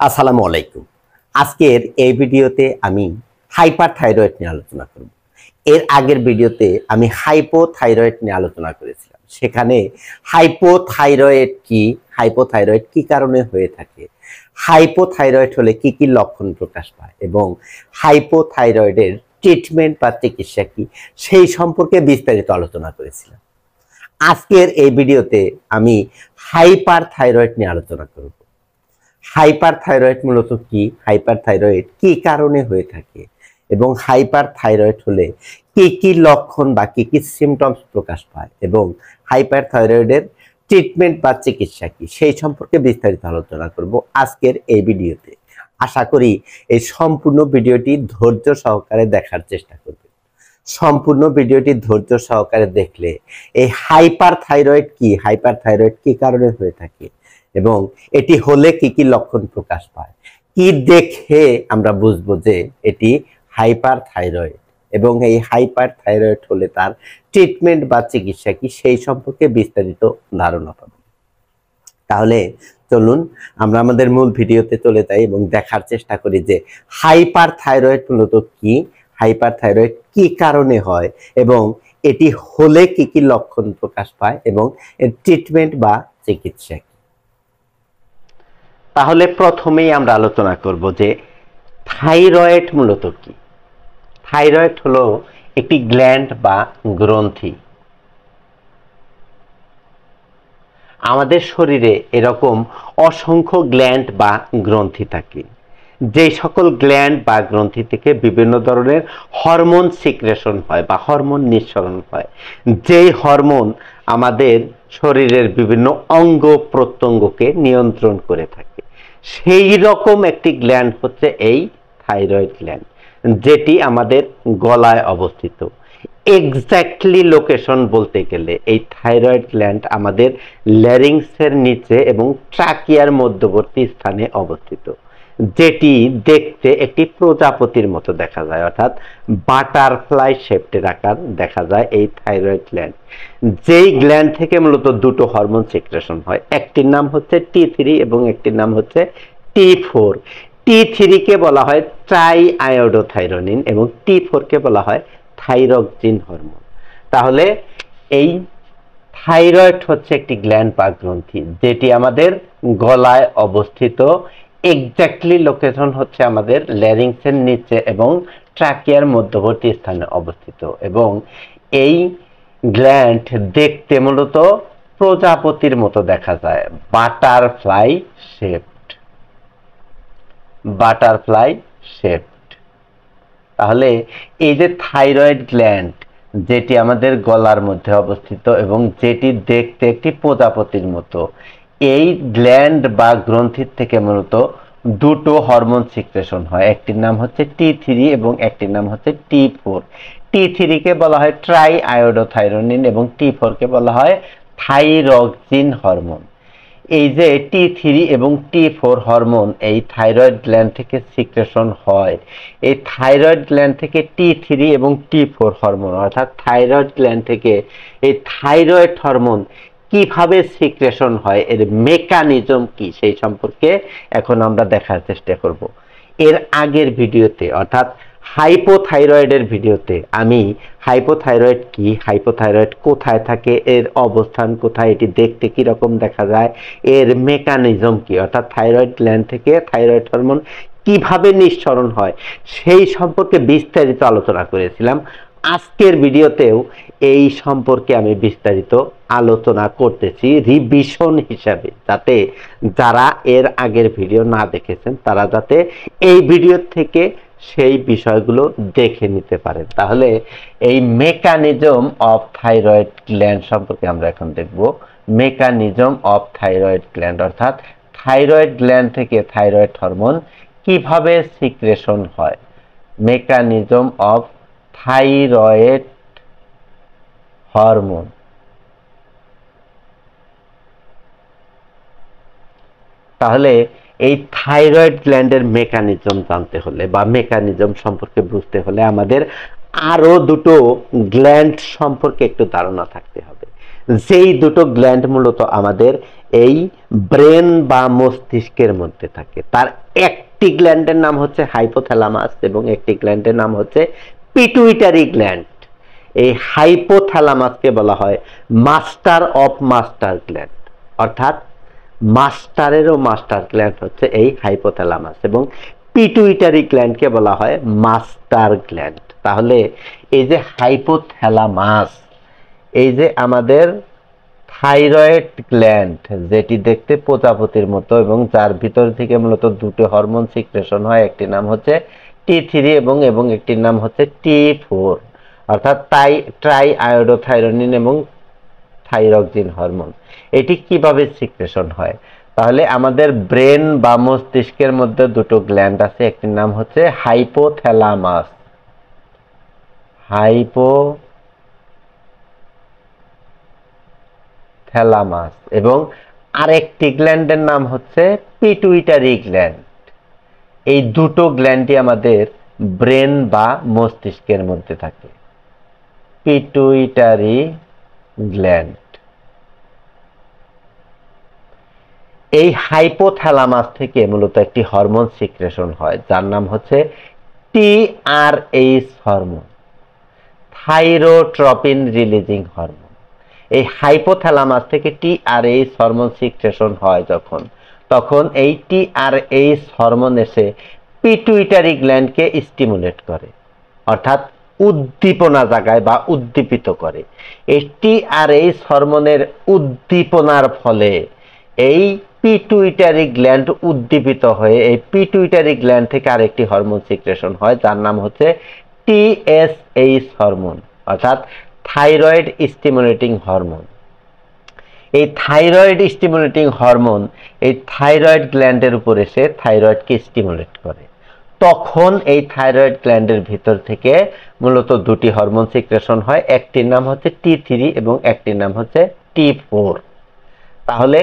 আসসালামু আলাইকুম। আজকের এই ভিডিওতে আমি হাইপারথাইরয়েড নিয়ে আলোচনা করব। এর আগের ভিডিওতে আমি হাইপোথাইরয়েড নিয়ে আলোচনা করেছিলাম। সেখানে হাইপোথাইরয়েড কি কারণে হয়ে থাকে, হাইপোথাইরয়েড হলে কি কি লক্ষণ প্রকাশ পায় এবং হাইপোথাইরয়েডের ট্রিটমেন্ট বা চিকিৎসা কি, সেই সম্পর্কে বিস্তারিত আলোচনা করেছিলাম। আজকের এই ভিডিওতে আমি হাইপারথাইরয়েড নিয়ে আলোচনা করব। হাইপারথাইরয়েড মূলত কি, হাইপারথাইরয়েড কি কারণে হয়ে থাকে এবং হাইপারথাইরয়েড হলে কি কি লক্ষণ বা কি কি সিমটমস প্রকাশ পায় এবং হাইপারথাইরয়েডের ট্রিটমেন্ট বা চিকিৎসা কি, সেই সম্পর্কে বিস্তারিত আলোচনা করব আজকের এই ভিডিওতে। আশা করি এই সম্পূর্ণ ভিডিওটি ধৈর্য সহকারে দেখার চেষ্টা করবেন। সম্পূর্ণ ভিডিওটি ধৈর্য সহকারে দেখলে এই হাইপারথাইরয়েড কি কারণে হয়ে থাকে এবং এটি হলে কি কি লক্ষণ প্রকাশ পায়, কি দেখে আমরা বুঝবো যে এটি হাইপারথাইরয়েড এবং এই হাইপারথাইরয়েড হলে তার ট্রিটমেন্ট বা চিকিৎসা কি, সেই সম্পর্কে বিস্তারিত ধারণা পাবো। তাহলে চলুন আমরা আমাদের মূল ভিডিওতে চলে যাই এবং দেখার চেষ্টা করি যে হাইপারথাইরয়েড মূলত কি, হাইপারথাইরয়েড কি কারণে হয় এবং এটি হলে কি কি লক্ষণ প্রকাশ পায় এবং এর ট্রিটমেন্ট বা চিকিৎসা। তাহলে প্রথমেই আমরা আলোচনা করব যে থাইরয়েড মূলত কি। থাইরয়েড হলো একটি গ্ল্যান্ড বা গ্রন্থি। আমাদের শরীরে এরকম অসংখ্য গ্ল্যান্ড বা গ্রন্থি থাকে, যে সকল গ্ল্যান্ড বা গ্রন্থি থেকে বিভিন্ন ধরনের হরমোন সিক্রেশন হয় বা হরমোন নিঃসরণ হয়। যেই হরমোন আমাদের শরীরের বিভিন্ন অঙ্গ প্রত্যঙ্গকে নিয়ন্ত্রণ করে থাকে, সেই রকম একটি গ্ল্যান্ড হচ্ছে এই থাইরয়েড গ্ল্যান্ড, যেটি আমাদের গলায় অবস্থিত। এক্স্যাক্টলি লোকেশন বলতে গেলে এই থাইরয়েড গ্ল্যান্ড আমাদের ল্যারিংসের নিচে এবং ট্রাকিয়ার মধ্যবর্তী স্থানে অবস্থিত, যেটি দেখতে একটি প্রজাপতির মতো দেখা যায়, অর্থাৎ বাটারফ্লাই শেপের আকার দেখা যায় এই থাইরয়েড গ্ল্যান্ড। যেই গ্ল্যান্ড থেকে মূলত দুটো হরমোন সিক্রেশন হয়, একটির নাম হচ্ছে T3 এবং একটির নাম হচ্ছে T4। T3 কে বলা হয় ট্রাই আয়োডোথাইরোনিন এবং T4 কে বলা হয় থাইরক্সিন হরমোন। তাহলে এই থাইরয়েড হচ্ছে একটি গ্ল্যান্ড বা গ্রন্থি, যেটি আমাদের গলায় অবস্থিত। এক্স্যাক্টলি লোকেশন হচ্ছে আমাদের ল্যারিংসের নিচে এবং ট্রাকিয়ার মধ্যবর্তী স্থানে অবস্থিত এবং এই গ্ল্যান্ড দেখতে মূলত প্রজাপতির মতো দেখা যায়, বাটারফ্লাই শেপড। তাহলে এই যে থাইরয়েড গ্ল্যান্ড, যেটি আমাদের গলার মধ্যে অবস্থিত এবং যেটি দেখতে একটি প্রজাপতির মতো, এই গ্ল্যান্ড বা গ্রন্থির থেকে মূলত দুটো হরমোন সিক্রেশন হয়, একটির নাম হচ্ছে T3 এবং একটির নাম হচ্ছে T4। T3 কে বলা হয় ট্রাই আয়োডোথাইরোনিন এবং T4 কে বলা হয় থাইরক্সিন হরমোন। এই যে T3 এবং T4 হরমোন এই থাইরয়েড গ্ল্যান্ড থেকে সিক্রেশন হয়, এই থাইরয়েড গ্ল্যান্ড থেকে T3 এবং T4 হরমোন অর্থাৎ থাইরয়েড গ্ল্যান্ড থেকে এই থাইরয়েড হরমোন কিভাবে সিক্রেশন হয়, এর মেকানিজম কি, সেই সম্পর্কে এখন আমরা দেখার চেষ্টা করব। এর আগের ভিডিওতে অর্থাৎ হাইপোথাইরয়েডের ভিডিওতে আমি হাইপোথাইরয়েড কি, হাইপোথাইরয়েড কোথায় থাকে, এর অবস্থান কোথায়, এটি দেখতে কি রকম দেখা যায়, এর মেকানিজম কি, অর্থাৎ থাইরয়েড গ্ল্যান্ড থেকে থাইরয়েড হরমোন কিভাবে নিঃসরণ হয়, সেই সম্পর্কে বিস্তারিত আলোচনা করেছিলাম। আজকের ভিডিওতেও এই সম্পর্কে আমি বিস্তারিত আলোচনা করতেছি রিভিশন হিসাবে, যাতে যারা এর আগের ভিডিও না দেখেছেন তারা যাতে এই ভিডিও থেকে সেই বিষয়গুলো দেখে নিতে পারেন। তাহলে এই মেকানিজম অফ থাইরয়েড গ্ল্যান্ড সম্পর্কে আমরা এখন দেখব। মেকানিজম অফ থাইরয়েড গ্ল্যান্ড অর্থাৎ থাইরয়েড গ্ল্যান্ড থেকে থাইরয়েড হরমোন কিভাবে সিক্রেশন হয়। Mechanism of thyroid hormone. তাহলে এই থাইরয়েড গ্ল্যান্ডের মেকানিজম জানতে হলে বা মেকানিজম সম্পর্কে বুঝতে হলে আমাদের আরো দুটো গ্ল্যান্ড সম্পর্কে একটু ধারণা থাকতে হবে, যেই দুটো গ্ল্যান্ড মূলত আমাদের এই ব্রেন বা মস্তিষ্কের মধ্যে থাকে। তার একটি গ্ল্যান্ডের নাম হচ্ছে হাইপোথ্যালামাস এবং একটি গ্ল্যান্ডের নাম হচ্ছে পিটুইটারি গ্ল্যান্ড। এই হাইপোথ্যালামাসকে বলা হয় মাস্টার অফ মাস্টার গ্ল্যান্ড, অর্থাৎ মাস্টারেরও মাস্টার গ্ল্যান্ড হচ্ছে এই হাইপোথ্যালামাস, এবং পিটুইটারি গ্ল্যান্ডকে বলা হয় মাস্টার গ্ল্যান্ড। তাহলে এই যে হাইপোথ্যালামাস, এই যে আমাদের থাইরয়েড গ্ল্যান্ড, যেটি দেখতে প্রজাপতির মতো এবং যার ভিতর থেকে মূলত দুটো হরমোন সিক্রেশন হয়, একটি নাম হচ্ছে T3 এবং একটির নাম হচ্ছে T4, অর্থাৎ ট্রাই আয়োডোথাইরোনিন এবং থাইরক্সিন হরমোন। এটি কিভাবে সিক্রেশন হয়? তাহলে আমাদের ব্রেন বা মস্তিষ্কের মধ্যে দুটো গ্ল্যান্ড আছে, একটির নাম হচ্ছে হাইপোথ্যালামাস এবং আরেকটি গ্ল্যান্ডের নাম হচ্ছে পিটুইটারি গ্ল্যান্ড। এই দুটো গ্ল্যান্ডই আমাদের ব্রেন বা মস্তিষ্কের মধ্যে থাকে। পিটুইটারি গ্ল্যান্ড, এই হাইপোথ্যালামাস থেকে মূলত একটি হরমোন সিক্রেশন হয় যার নাম হচ্ছে TRH hormone, thyrotropin releasing hormone. এই হাইপোথ্যালামাস থেকে TRH হরমোন সিক্রেশন হয় তখন এই TRH হরমোন এসে পিটুইটারি গ্ল্যান্ডকে স্টিমুলেট করে, অর্থাৎ উদ্দীপনা জাগায় বা উদ্দীপিত করে। এই TRH হরমোনের উদ্দীপনার ফলে এই পিটুইটারি গ্ল্যান্ড উদ্দীপিত হয়ে এই পিটুইটারি গ্ল্যান্ড থেকে আরেকটি হরমোন সিক্রেশন হয় যার নাম হচ্ছে TSH হরমোন, অর্থাৎ থাইরয়েড স্টিমুলেটিং হরমোন। এই থাইরয়েড স্টিমুলেটিং হরমোন এই থাইরয়েড গ্ল্যান্ডের উপর এসে থাইরয়েডকে স্টিমুলেট করে। তখন এই থাইরয়েড গ্ল্যান্ডের ভিতর থেকে মূলত দুটি হরমোন সিক্রেশন হয়, একটির নাম হচ্ছে T3 এবং একটির নাম হচ্ছে T4। তাহলে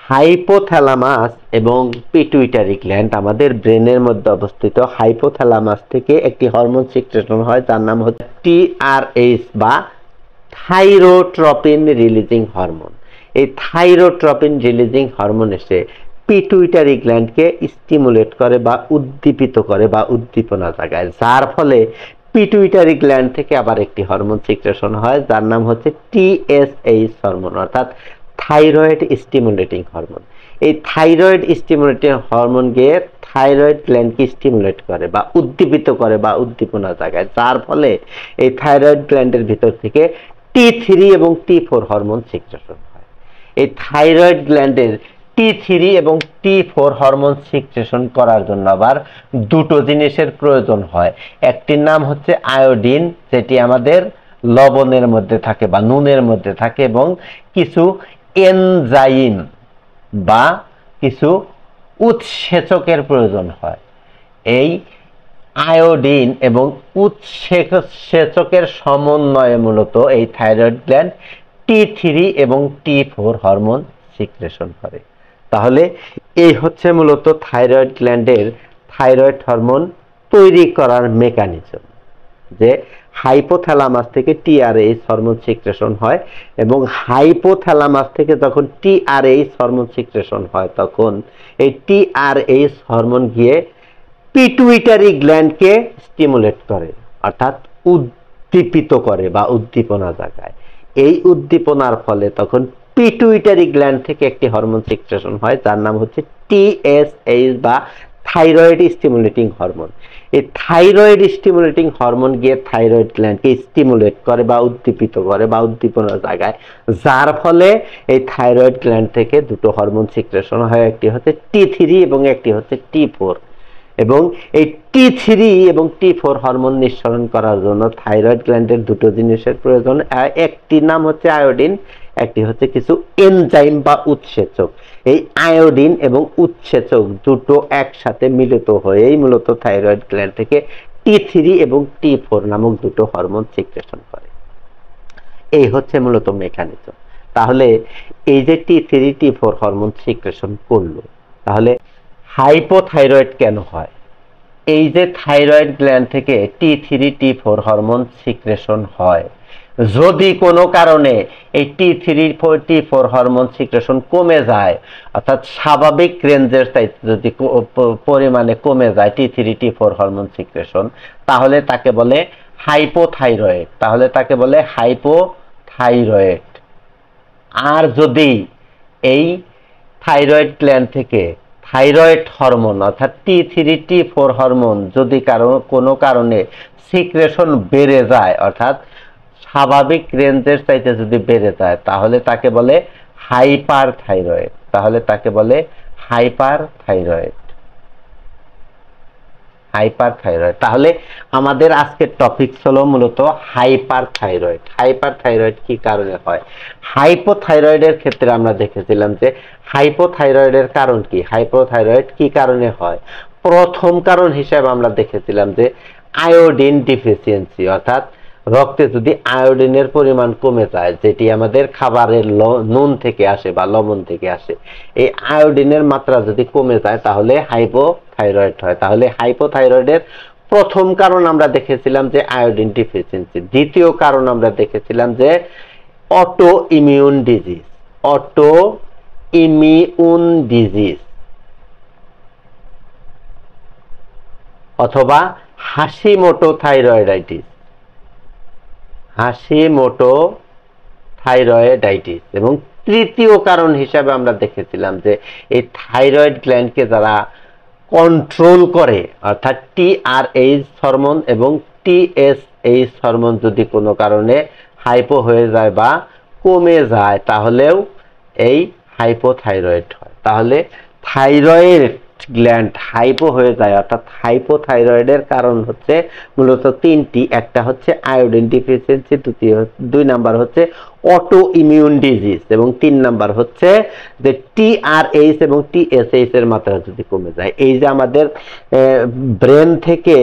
হাইপোথ্যালামাস এবং পিটুইটারি গ্ল্যান্ড আমাদের ব্রেনের মধ্যে অবস্থিত। হাইপোথ্যালামাস থেকে একটি হরমোন সিক্রেশন হয় তার নাম হচ্ছে TRH বা থাইরোট্রপিন রিলিজিং হরমোন। এই থাইরোট্রপিন রিলিজিং হরমোন এসে পিটুইটারি গ্ল্যান্ডকে স্টিমুলেট করে বা উদ্দীপিত করে বা উদ্দীপনা জাগায়, যার ফলে পিটুইটারি গ্ল্যান্ড থেকে আবার একটি হরমোন সিক্রেশন হয় যার নাম হচ্ছে TSH হরমোন, অর্থাৎ থাইরয়েড স্টিমুলেটিং হরমোন। এই থাইরয়েড স্টিমুলেটিং হরমোন গিয়ে থাইরয়েড গ্ল্যান্ডকে স্টিমুলেট করে বা উদ্দীপিত করে বা উদ্দীপনা জাগায়, যার ফলে এই থাইরয়েড গ্ল্যান্ডের ভিতর থেকে T3 এবং T4 হরমোন সিক্রেশন হয়। এই থাইরয়েড গ্ল্যান্ডের T3 এবং T4 হরমোন সিক্রেশন করার জন্য আবার দুটো জিনিসের প্রয়োজন হয়। একটির নাম হচ্ছে আয়োডিন, যেটি আমাদের লবণের মধ্যে থাকে বা নুনের মধ্যে থাকে, এবং কিছু এনজাইম বা কিছু উৎসেচকের প্রয়োজন হয়। এই আয়োডিন এবং উৎসেচকের সমন্বয়ে মূলত এই থাইরয়েড গ্ল্যান্ড T3 এবং T4 হরমোন সিক্রেশন করে। তাহলে এই হচ্ছে মূলত থাইরয়েড গ্ল্যান্ডের থাইরয়েড হরমোন তৈরি করার মেকানিজম, যে হাইপোথ্যালামাস থেকে TRH হরমোন সিক্রেশন হয় এবং হাইপোথ্যালামাস থেকে যখন TRH হরমোন সিক্রেশন হয় তখন এই TRH হরমোন গিয়ে পিটুইটারি গ্ল্যান্ডকে স্টিমুলেট করে, অর্থাৎ উদ্দীপিত করে বা উদ্দীপনা জাগায়। এই উদ্দীপনার ফলে তখন পিটুইটারি গ্ল্যান্ড থেকে একটি হরমোন সিক্রেশন হয় যার নাম হচ্ছে TSH বা থাইরয়েড স্টিমুলেটিং হরমোন। এই থাইরয়েড স্টিমুলেটিং হরমোন গিয়ে থাইরয়েড গ্ল্যান্ডকে স্টিমুলেট করে বা উদ্দীপিত করে বা উদ্দীপনা জাগায়, যার ফলে এই থাইরয়েড গ্ল্যান্ড থেকে দুটো হরমোন সিক্রেশন হয়, একটি হচ্ছে T3 এবং একটি হচ্ছে T4। এবং এই T3 এবং T4 হরমোন নিঃসরণ করার জন্য থাইরয়েড গ্ল্যান্ডের দুটো জিনিসের প্রয়োজন, একটির নাম হচ্ছে আয়োডিন, একটি হচ্ছে কিছু এনজাইম বা উৎসেচক। এই আয়োডিন এবং উৎসেচক দুটো একসাথে মিলিত হয়েই মূলত থাইরয়েড গ্ল্যান্ড থেকে T3 এবং T4 নামক দুটো হরমোন সিক্রেশন করে। এই হচ্ছে মূলত মেকানিজম। তাহলে এই যে T3 T4 হরমোন সিক্রেশন করলো, তাহলে হাইপোথাইরয়েড কেন হয়? এই যে থাইরয়েড গ্ল্যান্ড থেকে T3 T4 হরমোন সিক্রেশন হয়, যদি কোনো কারণে এই T3, T4 হরমোন সিক্রেশন কমে যায়, অর্থাৎ স্বাভাবিক রেঞ্জের চাইতে যদি পরিমাণে কমে যায় T3, T4 হরমোন সিক্রেশন, তাহলে তাকে বলে হাইপোথাইরয়েড। তাহলে তাকে বলে হাইপোথাইরয়েড। আর যদি এই থাইরয়েড গ্ল্যান্ড থেকে থাইরয়েড হরমোন অর্থাৎ T3, T4 হরমোন যদি কোনো কারণে সিক্রেশন বেড়ে যায়, অর্থাৎ স্বাভাবিক রেঞ্জের চাইতে যদি বেড়ে যায়, তাহলে তাকে বলে হাইপারথাইরয়েড। তাহলে তাকে বলে হাইপারথাইরয়েড। হাইপারথাইরয়েড। তাহলে আমাদের আজকের টপিক হলো মূলত হাইপারথাইরয়েড। হাইপারথাইরয়েড কি কারণে হয়? হাইপোথাইরয়েডের ক্ষেত্রে আমরা দেখেছিলাম যে হাইপোথাইরয়েডের কারণ কি, হাইপোথাইরয়েড কি কারণে হয়। প্রথম কারণ হিসেবে আমরা দেখেছিলাম যে আয়োডিন ডিফিসিয়েন্সি, অর্থাৎ রক্তে যদি আয়োডিনের পরিমাণ কমে যায়, যেটি আমাদের খাবারের নুন থেকে আসে বা লবণ থেকে আসে, এই আয়োডিনের মাত্রা যদি কমে যায় তাহলে হাইপোথাইরয়েড হয়। তাহলে হাইপোথাইরয়েডের প্রথম কারণ আমরা দেখেছিলাম যে আয়োডিন ডিফিসিয়েন্সি। দ্বিতীয় কারণ আমরা দেখেছিলাম যে auto immune disease. Auto immune disease অথবা হাশিমোটো থাইরয়েডাইটিস। Hashimoto thyroiditis. এবং তৃতীয় কারণ হিসাবে আমরা দেখেছিলাম যে এই থাইরয়েড গ্ল্যান্ডকে যারা কন্ট্রোল করে, অর্থাৎ TRH হরমোন এবং TSH হরমোন যদি কোনো কারণে হাইপো হয়ে যায় বা কমে যায়, তাহলেও এই হাইপোথাইরয়েড হয়। তাহলে থাইরয়েড গ্ল্যান্ড হাইপো হয়ে যায়, অর্থাৎ হাইপোথাইরয়েডের কারণ হচ্ছে মূলত তিনটি। একটা হচ্ছে আয়োডিন ডিফিসিয়েন্সি, দুই নাম্বার হচ্ছে অটো ইমিউন ডিজিজ, এবং তিন নাম্বার হচ্ছে যে TRH এবং TSH এর মাত্রা যদি কমে যায়। এই যে আমাদের ব্রেন থেকে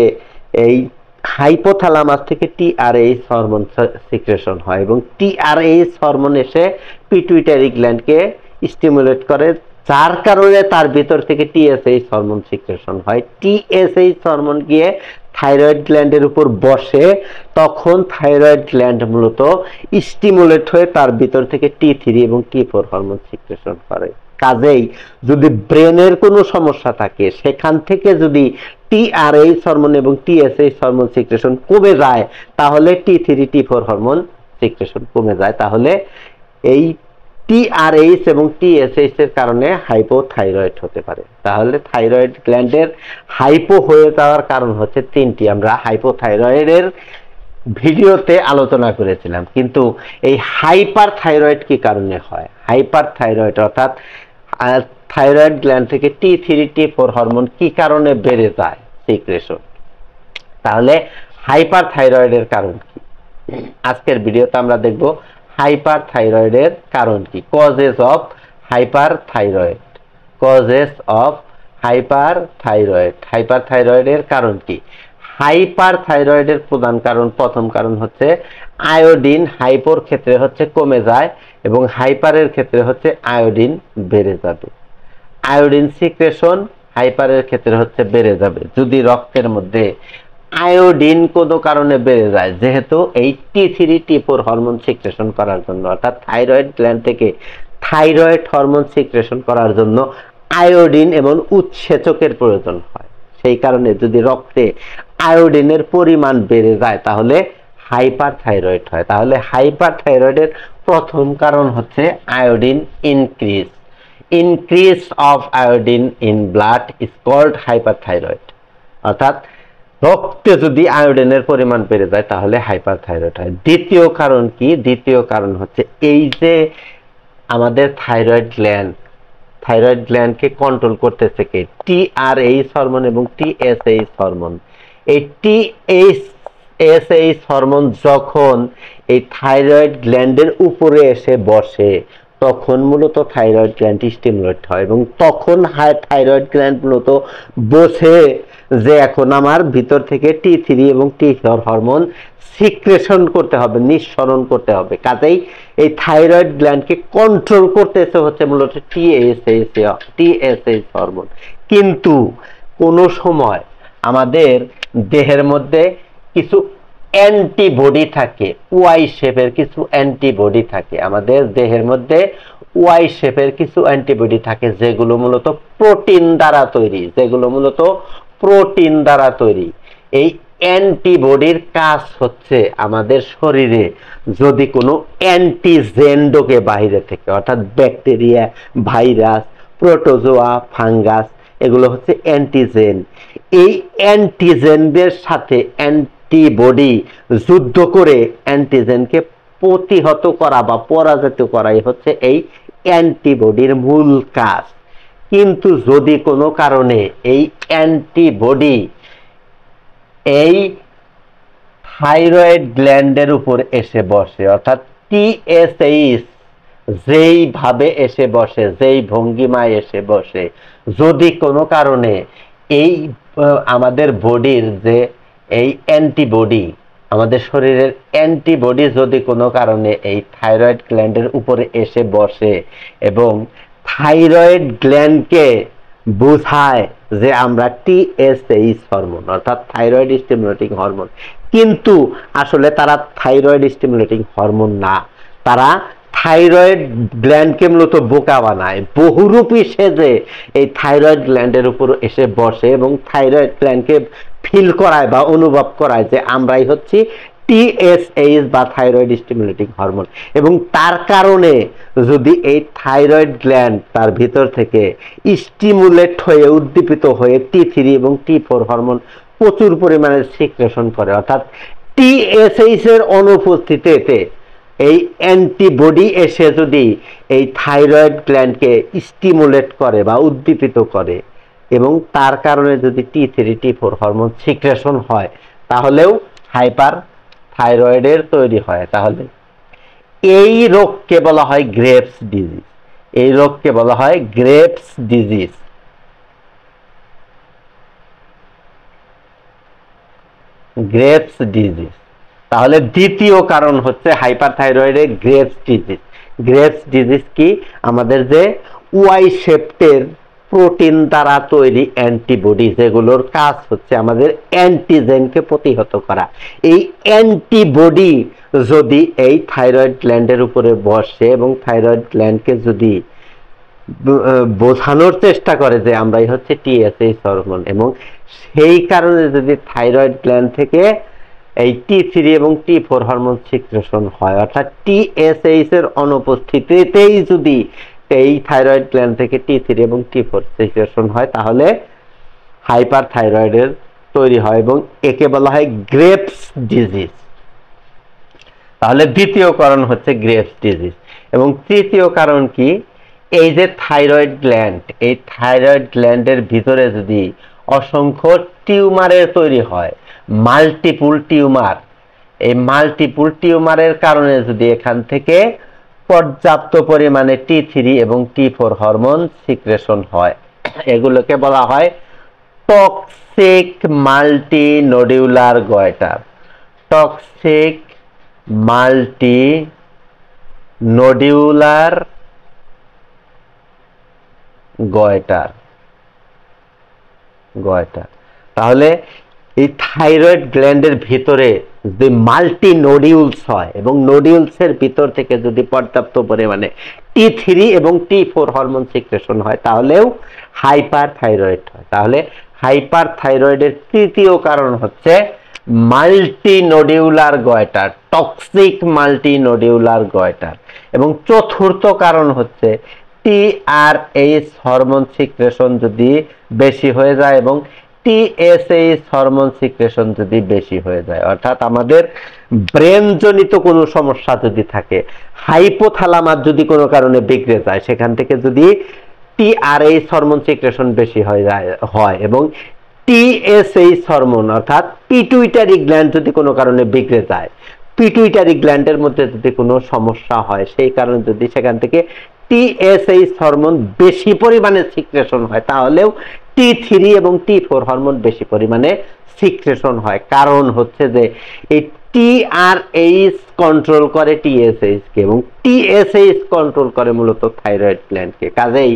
এই হাইপোথ্যালামাস থেকে TRH হরমোন সিক্রেশন হয় এবং TRH হরমোন এসে পিটুইটারি গ্ল্যান্ডকে স্টিমুলেট করে, যার কারণে তার ভিতর থেকে TSH হরমোন সিক্রেশন হয়। TSH হরমোন গিয়ে থাইরয়েড গ্ল্যান্ডের উপর বসে, তখন থাইরয়েড গ্ল্যান্ড মূলত স্টিমুলেট হয়ে তার ভিতর থেকে T3 এবং T4 হরমোন সিক্রেশন করে। কাজেই যদি ব্রেনের কোনো সমস্যা থাকে, সেখান থেকে যদি TRH হরমোন এবং TSH হরমোন সিক্রেশন কমে যায়, তাহলে T3, T4 হরমোন সিক্রেশন কমে যায়। তাহলে এই TRH এবং TSH এর কারণে হাইপোথাইরয়েড হতে পারে। তাহলে থাইরয়েড গ্ল্যান্ডের হাইপো হয়ে যাওয়ার কারণ হচ্ছে তিনটি। আমরা হাইপোথাইরয়েডের ভিডিওতে আলোচনা করেছিলাম, কিন্তু এই হাইপার থাইরয়েড কি কারণে হয়? হাইপার থাইরয়েড অর্থাৎ থাইরয়েড গ্ল্যান্ড থেকে T3, T4 হরমোন কি কারণে বেড়ে যায় সিক্রেশন। তাহলে হাইপার থাইরয়েডের কারণ কি? আজকের ভিডিওতে আমরা দেখব হাইপার থাইরয়েডের কারণ কি, causes of hyperthyroid. Causes of hyperthyroid. Hyper থাইরয়েডের কারণ কি? হাইপার থাইরয়েডের প্রধান কারণ, প্রথম কারণ হচ্ছে আয়োডিন হাইপোর ক্ষেত্রে হচ্ছে কমে যায় এবং হাইপারের ক্ষেত্রে হচ্ছে আয়োডিন বেড়ে যাবে। আয়োডিন সিক্রেশন হাইপারের ক্ষেত্রে হচ্ছে বেড়ে যাবে যদি রক্তের মধ্যে আয়োডিন কোনো কারণে বেড়ে যায়, যেহেতু এই T3, T4 হরমোন সিক্রেশন করার জন্য, অর্থাৎ থাইরয়েড গ্ল্যান্ড থেকে থাইরয়েড হরমোন সিক্রেশন করার জন্য আয়োডিন এবং উৎসেচকের প্রয়োজন হয়। সেই কারণে যদি রক্তে আয়োডিনের পরিমাণ বেড়ে যায়, তাহলে হাইপার থাইরয়েড হয়। তাহলে হাইপার থাইরয়েডের প্রথম কারণ হচ্ছে iodine increase. Increase of iodine in blood is called hyperthyroid. অর্থাৎ রক্তে যদি আয়োডিনের পরিমাণ বেড়ে যায়, তাহলে হাইপারথাইরয়েড হয়। দ্বিতীয় কারণ কি? দ্বিতীয় কারণ হচ্ছে এই যে আমাদের থাইরয়েড গ্ল্যান্ডকে কন্ট্রোল করতেছে কে? TRH হরমোন এবং TSH হরমোন। এই TSH হরমোন যখন এই থাইরয়েড গ্ল্যান্ডের উপরে এসে বসে, তখন মূলত থাইরয়েড গ্ল্যান্ড স্টিমুলেট হয় এবং তখন থাইরয়েড গ্ল্যান্ড মূলত বসে যে এখন আমার ভিতর থেকে T3 এবং T4 হরমোন সিক্রেশন করতে হবে, নিঃসরণ করতে হবে। কাজেই এই থাইরয়েড গ্ল্যান্ডকে কন্ট্রোল করতেছে হচ্ছে মূলত TSH হরমোন। কিন্তু কোনো সময় আমাদের দেহের মধ্যে কিছু অ্যান্টিবডি থাকে, ওয়াই শেপের কিছু অ্যান্টিবডি থাকে আমাদের দেহের মধ্যে, ওয়াই শেপের কিছু অ্যান্টিবডি থাকে যেগুলো মূলত প্রোটিন দ্বারা তৈরি, এই অ্যান্টিবডির কাজ হচ্ছে আমাদের শরীরে যদি কোনো অ্যান্টিজেন ঢোকে বাইরে থেকে, অর্থাৎ ব্যাকটেরিয়া, ভাইরাস, প্রোটোজোয়া, ফাঙ্গাস, এগুলো হচ্ছে অ্যান্টিজেন। এই অ্যান্টিজেনদের সাথে অ্যান্টিবডি যুদ্ধ করে অ্যান্টিজেনকে প্রতিহত করা বা পরাজিত করাই হচ্ছে এই অ্যান্টিবডির মূল কাজ। কিন্তু যদি কোনো কারণে এই অ্যান্টিবডি এই থাইরয়েড গ্ল্যান্ডের উপর এসে বসে, অর্থাৎ টিএসএইচ যেইভাবে এসে বসে, যেই ভঙ্গিমায় এসে বসে, যদি কোনো কারণে এই আমাদের বডির যে এই অ্যান্টিবডি, আমাদের শরীরের অ্যান্টিবডি যদি কোনো কারণে এই থাইরয়েড গ্ল্যান্ডের উপরে এসে বসে এবং থাইরয়েড গ্ল্যান্ডকে বোঝায় যে আমরা টিএসএইচ হরমোন, অর্থাৎ থাইরয়েড স্টিমুলেটিং হরমোন, কিন্তু আসলে তারা থাইরয়েড স্টিমুলেটিং হরমোন না, তারা থাইরয়েড গ্ল্যান্ডকে মূলত বোকা বানায়, বহুরূপী সেজে এই থাইরয়েড গ্ল্যান্ডের উপর এসে বসে এবং থাইরয়েড গ্ল্যান্ডকে ফিল করায় বা অনুভব করায় যে আমরাই হচ্ছি টিএসএইচ বা থাইরয়েড স্টিমুলেটিং হরমোন। এবং তার কারণে যদি এই থাইরয়েড গ্ল্যান্ড তার ভিতর থেকে স্টিমুলেট হয়ে, উদ্দীপিত হয়ে টি3 এবং টি4 হরমোন প্রচুর পরিমাণে সিক্রেশন করে, অর্থাৎ টিএসএইচ এর অনুপস্থিতিতে এই অ্যান্টিবডি এসে যদি এই থাইরয়েড গ্ল্যান্ডকে স্টিমুলেট করে বা উদ্দীপিত করে এবং তার কারণে যদি টি3 টি4 হরমোন সিক্রেশন হয়, তাহলেও হাইপার থাইরয়েডের তৈরি হয়। তাহলে এই রোগকে বলা হয় গ্রেভস ডিজিজ, এই রোগকে বলা হয় গ্রেভস ডিজিজ। Graves disease. তাহলে দ্বিতীয় কারণ হচ্ছে হাইপারথাইরয়েডের গ্রেভস ডিজিজ। গ্রেভস ডিজিজ কি? আমাদের যে ওয়াই শেপের প্রোটিন দ্বারা তৈরি অ্যান্টিবডি, যেগুলোর কাজ হচ্ছে আমাদের অ্যান্টিজেনকে প্রতিহত করা, এই অ্যান্টিবডি যদি এই থাইরয়েড গ্ল্যান্ডের উপরে বসে এবং থাইরয়েড গ্ল্যান্ডকে যদি বোঝানোর চেষ্টা করে যে আমরাই হচ্ছে টিএসএইচ হরমোন, এবং সেই কারণে যদি থাইরয়েড গ্ল্যান্ড থেকে এই টি3 এবং টি4 হরমোন সিক্রেশন হয়, অর্থাৎ টিএসএইচ এর অনুপস্থিতিতেই যদি এই থাইরয়েড গ্ল্যান্ড থেকে টি3 এবং টি4 সিক্রেশন হয়, তাহলে হাইপারথাইরয়েডের তৈরি হয় এবং একে বলা হয় গ্রেভস ডিজিজ। তাহলে দ্বিতীয় কারণ হচ্ছে গ্রেভস ডিজিজ। এবং তৃতীয় কারণ কি? এই যে থাইরয়েড গ্ল্যান্ড, এই থাইরয়েড গ্ল্যান্ডের ভিতরে যদি অসংখ্য টিউমারের তৈরি হয়, মাল্টিপুল টিউমার, এই মাল্টিপুল টিউমারের কারণে যদি এখান থেকে পর্যাপ্ত পরিমাণে টি3 এবং টি4 হরমোন সিক্রেশন হয়, এগুলোকে বলা হয় toxic multinodular goitre. Toxic multinodular goitre. তাহলে এই থাইরয়েড গ্ল্যান্ডের ভিতরে যদি মাল্টি নোডিউলস হয় এবং নোডিউলসের ভিতর থেকে যদি পর্যাপ্ত পরিমাণে টি3 এবং টি4 হরমোন সিক্রেশন হয়, তাহলেও হাইপার থাইরয়েড হয়। তাহলে হাইপার থাইরয়েডের তৃতীয় কারণ হচ্ছে multinodular goitre, toxic multinodular goitre. এবং চতুর্থ কারণ হচ্ছে টিআরএইচ হরমোন সিক্রেশন যদি বেশি হয়ে যায় এবং টিএসএইচ হরমোন সিক্রেশন যদি বেশি হয়ে যায়, অর্থাৎ আমাদের ব্রেন জনিত কোনো সমস্যা যদি থাকে, হাইপোথ্যালামাস যদি কোনো কারণে বিগড়ে যায়, সেখান থেকে যদি টিআরএইচ হরমোন সিক্রেশন বেশি হয় এবং টিএসএইচ হরমোন অর্থাৎ পিটুইটারি গ্ল্যান্ড যদি কোনো কারণে বিগড়ে যায়, পিটুইটারি গ্ল্যান্ডের মধ্যে যদি কোনো সমস্যা হয়, সেই কারণে যদি সেখান থেকে টিএসএইচ হরমোন বেশি পরিমাণে সিক্রেশন হয়, তাহলেও টি3 এবং টি4 হরমোন বেশি পরিমাণে সিক্রেশন হয়। কারণ হচ্ছে যে এই টিআরএইচ কন্ট্রোল করে টিএসএইচ কে এবং টিএসএইচ কন্ট্রোল করে মূলত থাইরয়েড গ্ল্যান্ডকে। কাজেই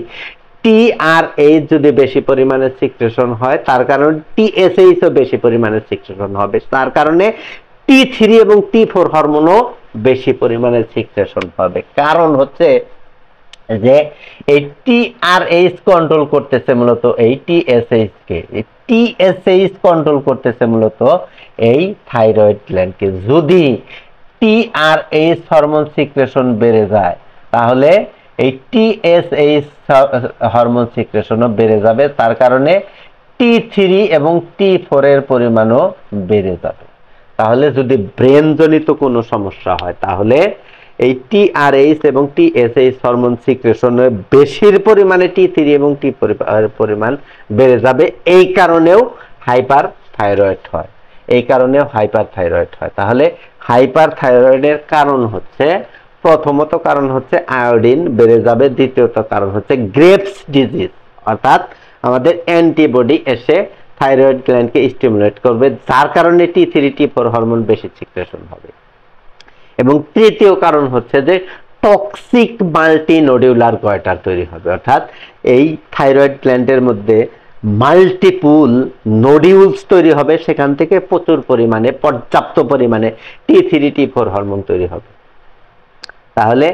টিআরএইচ যদি বেশি পরিমাণে সিক্রেশন হয়, তার কারণে টিএসএইচ ও বেশি পরিমাণে সিক্রেশন হবে, তার কারণে T3 এবং T4 হরমোনও বেশি পরিমাণে সিক্রেশন হবে। কারণ হচ্ছে যে এই TRH কন্ট্রোল করতেছে মূলত এই TSH কে, এই TSH কন্ট্রোল করতেছে মূলত এই থাইরয়েড গ্ল্যান্ডকে। যদি TRH হরমোন সিক্রেশন বেড়ে যায় তাহলে এই TSH হরমোন সিক্রেশনও বেড়ে যাবে, তার কারণে T3 এবং T4 এর পরিমাণও বেড়ে যাবে। তাহলে যদি ব্রেন জনিত কোনো সমস্যা হয় তাহলে এই TRH এবং TSH হরমোন সিক্রেশনে বেশির পরিমাণে T3 এবং T4 এর পরিমাণ বেড়ে যাবে। এই কারণেও হাইপার থাইরয়েড হয়, এই কারণেও হাইপার থাইরয়েড হয়। তাহলে হাইপার থাইরয়েডের কারণ হচ্ছে, প্রথমত কারণ হচ্ছে আয়োডিন বেড়ে যাবে, দ্বিতীয়ত কারণ হচ্ছে গ্রেভস ডিজিজ, অর্থাৎ আমাদের অ্যান্টিবডি এসে থাইরয়েড গ্ল্যান্ডকে স্টিমুলেট করবে, যার কারণে T3 T4 হরমোন বেশি সিক্রেশন হবে। এবং তৃতীয় কারণ হচ্ছে যে টক্সিক মাল্টিনোডিউলার গয়টার তৈরি হবে, অর্থাৎ এই থাইরয়েড গ্ল্যান্ডের মধ্যে মাল্টিপুল নোডিউলস তৈরি হবে, সেখান থেকে প্রচুর পরিমাণে পর্যাপ্ত পরিমাণে T3 T4 হরমোন তৈরি হবে। তাহলে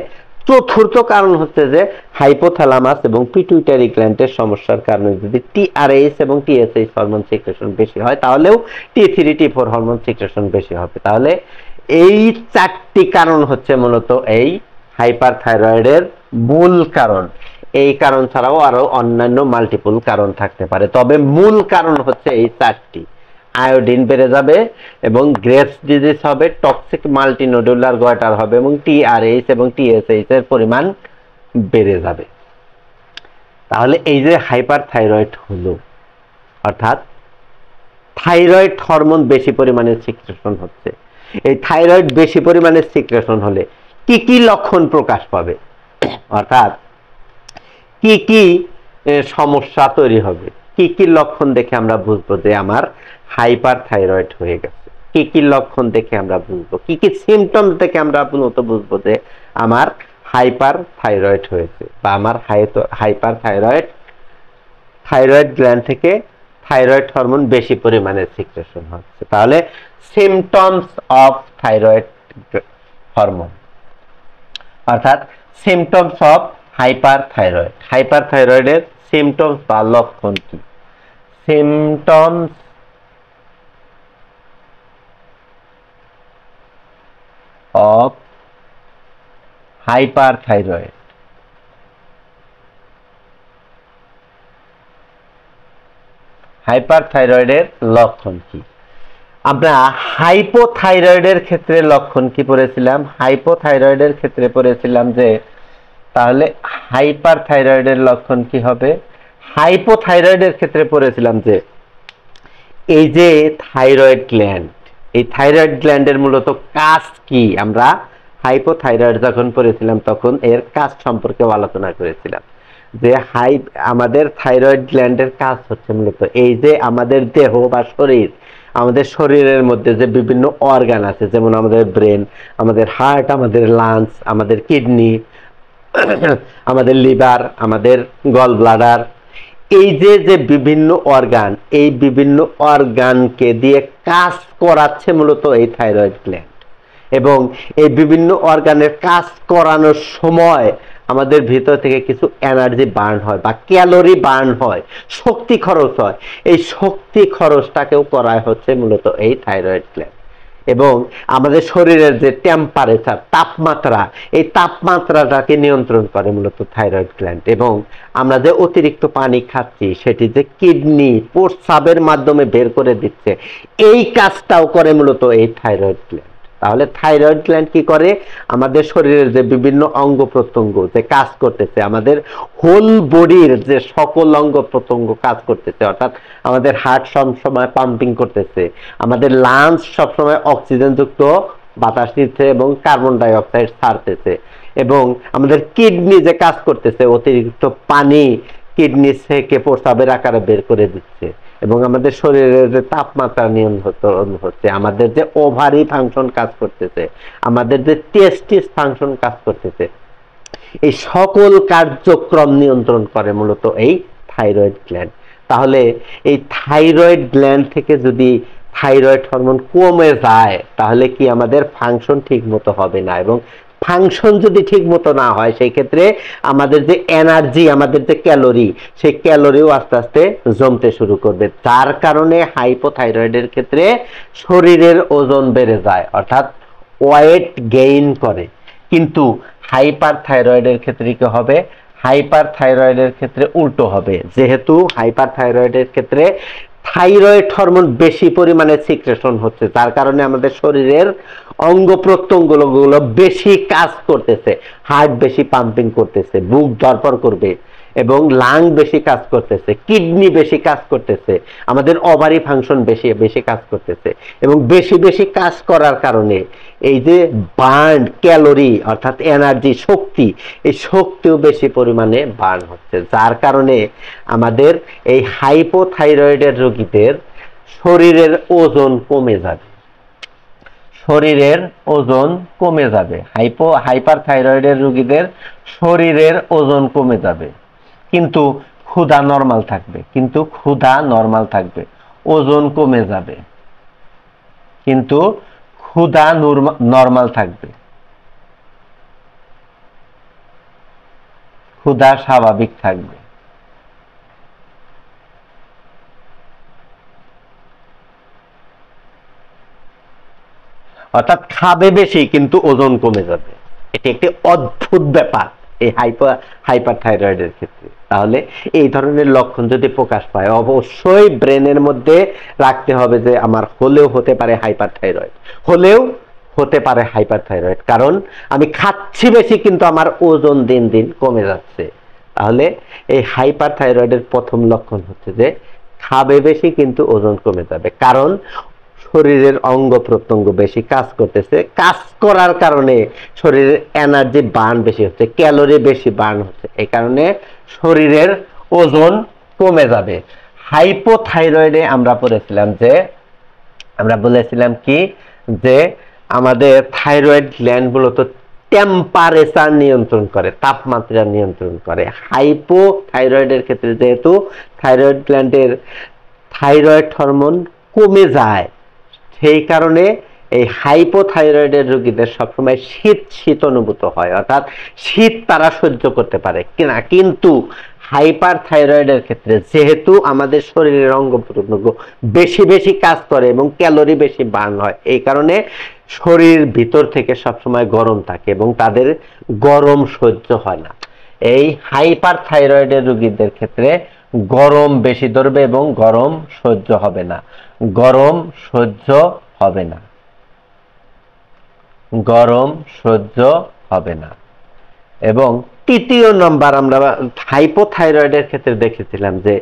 চতুর্থ কারণ হচ্ছে যে হাইপোথ্যালামাস এবং পিটুইটারি গ্ল্যান্ডের সমস্যার কারণে যদি TRH এবং TSH হরমোন সিক্রেশন বেশি হয় তাহলেও T3 T4 হরমোন সিক্রেশন বেশি হবে। তাহলে এই চারটি কারণ হচ্ছে মূলত এই হাইপার থাইরয়েডের মূল কারণ। এই কারণ ছাড়াও আরো অন্যান্য মাল্টিপল কারণ থাকতে পারে, তবে মূল কারণ হচ্ছে এই চারটি। আয়োডিন বেড়ে যাবে এবং গ্রেভস ডিজিজ হবে, টক্সিক মাল্টিনোডুলার গয়টার হবে এবং TRH এবং TSH এর পরিমাণ বেড়ে যাবে। তাহলে এই যে হাইপার থাইরয়েড হলো, অর্থাৎ থাইরয়েড হরমোন বেশি পরিমাণে সিক্রেশন হচ্ছে, এই থাইরয়েড বেশি পরিমাণে সিক্রেশন হলে কি কি লক্ষণ প্রকাশ পাবে, অর্থাৎ কি কি সমস্যা তৈরি হবে, কি কি লক্ষণ দেখে আমরা বুঝবো যে আমার হাইপার থাইরয়েড হয়ে গেছে, কি কি লক্ষণ দেখে আমরা বুঝবো, কি কি সিমটমস দেখে আমরা মূলত বুঝবো যে আমার হাইপার থাইরয়েড হয়েছে বা আমার হাইপার থাইরয়েড গ্ল্যান্ড থেকে থাইরয়েড হরমোন বেশি পরিমাণে সিক্রেশন হচ্ছে। তাহলে সিমটমস অফ থাইরয়েড হরমোন, অর্থাৎ symptoms of hyperthyroid. Hyper থাইরয়েডের সিমটমস বা লক্ষণ কি? Symptoms of hyperthyroid. Hyper থাইরয়েডের লক্ষণ কি? আমরা হাইপোথাইরয়েডের ক্ষেত্রে লক্ষণ কি পড়েছিলাম? হাইপোথাইরয়েডের ক্ষেত্রে পড়েছিলাম যে তাহলে হাইপার থাইরয়েডের লক্ষণ কি হবে? হাইপোথাইরয়েডের ক্ষেত্রে পড়েছিলাম যে এই যে থাইরয়েড গ্ল্যান্ড, এই থাইরয়েড গ্ল্যান্ডের মূলত কাজ কি? আমরা হাইপোথাইরয়েড যখন পড়েছিলাম তখন এর কাজ সম্পর্কে আলোচনা করেছিলাম যে আমাদের থাইরয়েড গ্ল্যান্ডের কাজ হচ্ছে মূলত এই যে আমাদের দেহ বা শরীর, আমাদের শরীরের মধ্যে যে বিভিন্ন অর্গান আছে, যেমন আমাদের ব্রেন, আমাদের হার্ট, আমাদের লাংস, আমাদের কিডনি, আমাদের লিভার, আমাদের গল ব্লাডার, এই যে যে বিভিন্ন অর্গান, এই বিভিন্ন অর্গানকে দিয়ে কাজ করাচ্ছে মূলত এই থাইরয়েড গ্ল্যান্ড। এবং এই বিভিন্ন অর্গানের কাজ করানোর সময় আমাদের ভিতর থেকে কিছু এনার্জি বার্ন হয় বা ক্যালোরি বার্ন হয়, শক্তি খরচ হয়। এই শক্তি খরচটাকেও করা হচ্ছে মূলত এই থাইরয়েড গ্ল্যান্ড। এবং আমাদের শরীরের যে টেম্পারেচার, তাপমাত্রা, এই তাপমাত্রাটাকে নিয়ন্ত্রণ করে মূলত থাইরয়েড গ্ল্যান্ড। এবং আমরা যে অতিরিক্ত পানি খাচ্ছি সেটি যে কিডনি প্রস্রাবের মাধ্যমে বের করে দিচ্ছে, এই কাজটাও করে মূলত এই থাইরয়েড গ্ল্যান্ড। তাহলে থাইরয়েড গ্ল্যান্ড কি করে? আমাদের শরীরের যে বিভিন্ন অঙ্গ প্রত্যঙ্গ যে কাজ করতেছে, আমাদের হোল বডির যে সকল অঙ্গ প্রত্যঙ্গ কাজ করতেছে, অর্থাৎ আমাদের হার্ট সবসময় পাম্পিং করতেছে, আমাদের লাংস সবসময় অক্সিজেনযুক্ত বাতাস নিচ্ছে এবং কার্বন ডাই অক্সাইড ছাড়তেছে, এবং আমাদের কিডনি যে কাজ করতেছে, অতিরিক্ত পানি কিডনি থেকে প্রস্রাবের আকারে বের করে দিচ্ছে, এবং আমাদের শরীরের যে তাপমাত্রা নিয়ন্ত্রণ হচ্ছে, আমাদের যে ওভারি ফাংশন কাজ করতেছে, আমাদের যে টেস্টিস ফাংশন কাজ করতেছে, এই সকল কার্যক্রম নিয়ন্ত্রণ করে মূলত এই থাইরয়েড গ্ল্যান্ড। তাহলে এই থাইরয়েড গ্ল্যান্ড থেকে যদি থাইরয়েড হরমোন কমে যায় তাহলে কি আমাদের ফাংশন ঠিক মতো হবে না, এবং ফাংশন যদি ঠিক মতো না হয় সেই ক্ষেত্রে আমাদের যে এনার্জি, আমাদের যে ক্যালোরি, সেই ক্যালোরিও আস্তে আস্তে জমতে শুরু করবে, যার কারণে হাইপোথাইরয়েডের ক্ষেত্রে শরীরের ওজন বেড়ে যায়, অর্থাৎ ওয়েট গেইন করে। কিন্তু হাইপার থাইরয়েডের ক্ষেত্রে কি হবে? হাইপার থাইরয়েডের ক্ষেত্রে উল্টো হবে, যেহেতু হাইপার থাইরয়েডের ক্ষেত্রে থাইরয়েড হরমোন বেশি পরিমাণে সিক্রেশন হচ্ছে, যার কারণে আমাদের শরীরের অঙ্গ প্রত্যঙ্গগুলো বেশি কাজ করতেছে, হার্ট বেশি পাম্পিং করতেছে, বুক ধড়ফড় করবে, এবং লাং বেশি কাজ করতেছে, কিডনি বেশি কাজ করতেছে, আমাদের ওভারি ফাংশন বেশি বেশি কাজ করতেছে, এবং বেশি বেশি কাজ করার কারণে এই যে বার্ন ক্যালোরি অর্থাৎ এনার্জি, শক্তি, এই শক্তিও বেশি পরিমাণে বার্ন হচ্ছে, যার কারণে আমাদের এই হাইপোথাইরয়েডের রোগীদের শরীরের ওজন কমে যাবে, শরীরের ওজন কমে যাবে। হাইপার থাইরয়েডের রোগীদের শরীরের ওজন কমে যাবে, কিন্তু ক্ষুধা নরমাল থাকবে, কিন্তু ক্ষুধা নরমাল থাকবে, ওজন কমে যাবে, কিন্তু ক্ষুধা নরমাল থাকবে, ক্ষুধা স্বাভাবিক থাকবে। অর্থাৎ খাবে বেশি কিন্তু ওজন কমে যাবে, এটি একটি অদ্ভুত ব্যাপার এই হাইপার থাইরয়েডের ক্ষেত্রে। তাহলে এই ধরনের লক্ষণ যদি প্রকাশ পায় অবশ্যই ব্রেনের মধ্যে রাখতে হবে যে আমার হলেও হতে পারে হাইপার থাইরয়েড, হলেও হতে পারে হাইপার থাইরয়েড, কারণ আমি খাচ্ছি বেশি কিন্তু আমার ওজন দিন দিন কমে যাচ্ছে। তাহলে এই হাইপার থাইরয়েডের প্রথম লক্ষণ হচ্ছে যে খাবে বেশি কিন্তু ওজন কমে যাবে, কারণ শরীরের অঙ্গ প্রত্যঙ্গ বেশি কাজ করতেছে, কাজ করার কারণে শরীরের এনার্জি বার্ন বেশি হচ্ছে, ক্যালোরি বেশি বার্ন হচ্ছে, এই কারণে শরীরের ওজন কমে যাবে। হাইপোথাইরয়েডে আমরা বলেছিলাম কি যে আমাদের থাইরয়েড গ্ল্যান্ড মূলত টেম্পারেচার নিয়ন্ত্রণ করে, তাপমাত্রা নিয়ন্ত্রণ করে। হাইপোথাইরয়েডের ক্ষেত্রে যেহেতু থাইরয়েড গ্ল্যান্ডের থাইরয়েড হরমোন কমে যায়, সেই কারণে এই হাইপোথাইরয়েডের রোগীদের সবসময় শীত শীত অনুভূত হয়, অর্থাৎ শীত তারা সহ্য করতে পারে কিনা। কিন্তু হাইপার থাইরয়েডের ক্ষেত্রে যেহেতু আমাদের শরীরের অঙ্গ প্রত্যঙ্গ বেশি বেশি কাজ করে এবং ক্যালোরি বেশি বার্ন হয়, এই কারণে শরীর ভিতর থেকে সবসময় গরম থাকে এবং তাদের গরম সহ্য হয় না। এই হাইপার থাইরয়েডের রোগীদের ক্ষেত্রে গরম বেশি ধরবে এবং গরম সহ্য হবে না, গরম সহ্য হবে না, গরম সহ্য হবে না। এবং তৃতীয় নম্বর আমরা হাইপোথাইরয়েডের ক্ষেত্রে দেখেছিলাম যে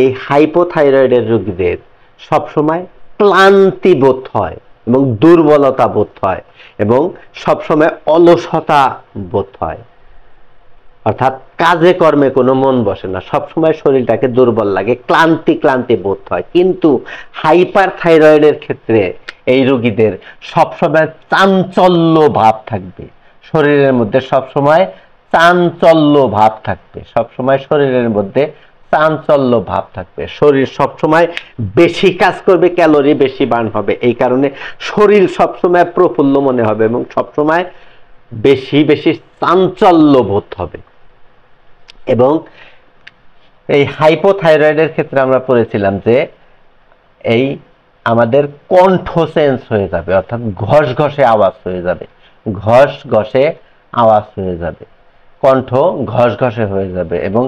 এই হাইপোথাইরয়েডের রোগীদের সবসময় ক্লান্তি বোধ হয় এবং দুর্বলতা বোধ হয় এবং সবসময় অলসতা বোধ হয়, অর্থাৎ কাজে কর্মে কোনো মন বসে না, সবসময় শরীরটাকে দুর্বল লাগে, ক্লান্তি ক্লান্তি বোধ হয়। কিন্তু হাইপার থাইরয়েডের ক্ষেত্রে এই রোগীদের সবসময় চাঞ্চল্য ভাব থাকবে, শরীরের মধ্যে সবসময় চাঞ্চল্য ভাব থাকবে, সবসময় শরীরের মধ্যে চাঞ্চল্য ভাব থাকবে, শরীর সবসময় বেশি কাজ করবে, ক্যালোরি বেশি বার্ন হবে, এই কারণে শরীর সবসময় প্রফুল্ল মনে হবে এবং সবসময় বেশি বেশি চাঞ্চল্য বোধ হবে। এবং এই হাইপোথাইরয়েডের ক্ষেত্রে আমরা পড়েছিলাম যে এই আমাদের কণ্ঠ চেঞ্জ হয়ে যাবে, অর্থাৎ ঘষ ঘষে আওয়াজ হয়ে যাবে, ঘষ ঘষে আওয়াজ হয়ে যাবে, কণ্ঠ ঘষ ঘষে হয়ে যাবে। এবং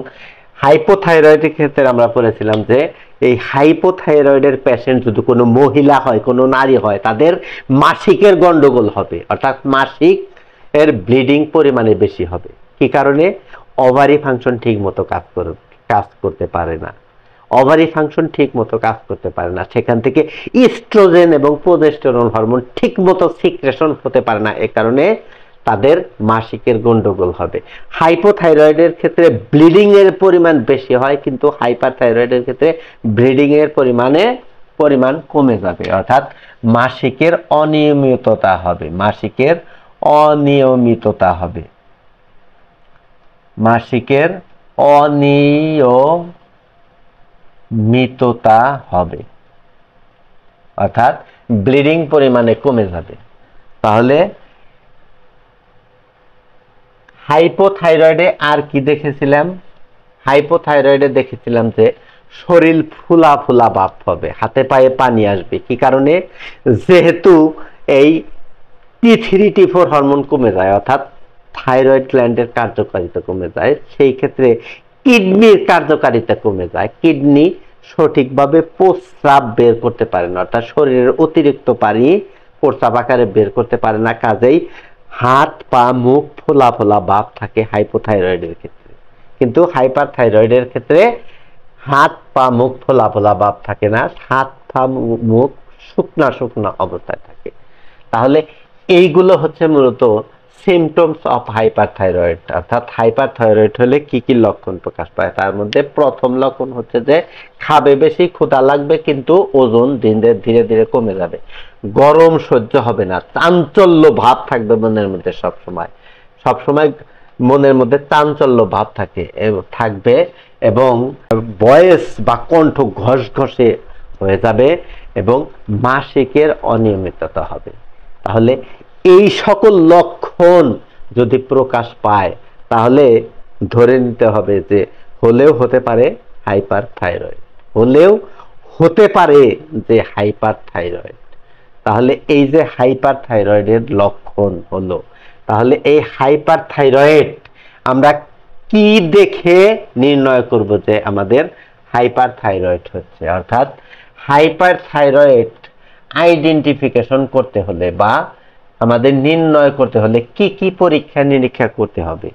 হাইপোথাইরয়েডের ক্ষেত্রে আমরা পড়েছিলাম যে এই হাইপোথাইরয়েডের পেশেন্ট যদি কোনো মহিলা হয়, কোনো নারী হয়, তাদের মাসিকের গন্ডগোল হবে, অর্থাৎ মাসিক এর ব্লিডিং পরিমাণে বেশি হবে। কি কারণে? ওভারি ফাংশন ঠিক মতো কাজ করতে পারে না, ওভারি ফাংশন ঠিক মতো কাজ করতে পারে না, সেখান থেকে ইস্ট্রোজেন এবং প্রোজেস্টেরন হরমোন ঠিক মতো সিক্রেশন হতে পারে না, এ কারণে তাদের মাসিকের গন্ডগোল হবে। হাইপোথাইরয়েডের ক্ষেত্রে ব্লিডিং এর পরিমাণ বেশি হয়, কিন্তু হাইপার থাইরয়েডের ক্ষেত্রে ব্লিডিং এর পরিমাণ কমে যাবে, অর্থাৎ মাসিকের অনিয়মিততা হবে, মাসিকের অনিয়মিততা হবে, মাসিকের অনিয়মিততা হবে। অর্থাৎ ব্লিডিং পরিমাণে কমে যাবে। তাহলে হাইপোথাইরয়েডে আর কি দেখেছিলাম? হাইপোথাইরয়েডে দেখেছিলাম যে শরীর ফুলা ফুলা ভাব হবে, হাতে পায়ে পানি আসবে। কি কারণে? যেহেতু এই T3 T4 হরমোন কমে যায়, অর্থাৎ থাইরয়েড গ্ল্যান্ডের কার্যকারিতা কমে যায়, সেই ক্ষেত্রে কিডনির কার্যকারিতা কমে যায়। কিডনি সঠিকভাবে প্রস্রাব বের করতে পারে না, অর্থাৎ শরীরের অতিরিক্ত পানি প্রস্রাব আকারে বের করতে পারে না। কাজেই হাত পা মুখ ফোলা ফোলা ভাব থাকে হাইপোথাইরয়েডের ক্ষেত্রে। কিন্তু হাইপার থাইরয়েডের ক্ষেত্রে হাত পা মুখ ফোলা ফোলা ভাব থাকে না, হাত পা মুখ শুকনা শুকনা অবস্থায় থাকে। তাহলে এইগুলো হচ্ছে মূলত সিমটমস অফ হাইপারথাইরয়েড। অর্থাৎ হাইপারথাইরয়েড হলে কি কি লক্ষণ প্রকাশ পায়? তার মধ্যে প্রথম লক্ষণ হচ্ছে যে খাবে বেশি, ক্ষুধা লাগবে, কিন্তু ওজন ধীরে ধীরে কমে যাবে। গরম সহ্য হবে না, চাঞ্চল্য ভাব থাকবে মনের মধ্যে, সবসময় মনের মধ্যে চাঞ্চল্য ভাব থাকবে এবং ভয়েস বা কণ্ঠ ঘষঘষে হয়ে যাবে এবং মাসিকের অনিয়মিততা হবে। তাহলে এই সকল লক্ষণ যদি প্রকাশ পায় তাহলে ধরে নিতে হবে যে হলেও হতে পারে হাইপারথাইরয়েড, হলেও হতে পারে যে হাইপারথাইরয়েড। তাহলে এই যে হাইপারথাইরয়েডের লক্ষণ হলো, তাহলে এই হাইপারথাইরয়েড আমরা কি দেখে নির্ণয় করব যে আমাদের হাইপারথাইরয়েড হচ্ছে? অর্থাৎ হাইপারথাইরয়েড আইডেন্টিফিকেশন করতে হলে বা আমাদের নির্ণয় করতে হলে কি কি পরীক্ষা নিরীক্ষা করতে হবে?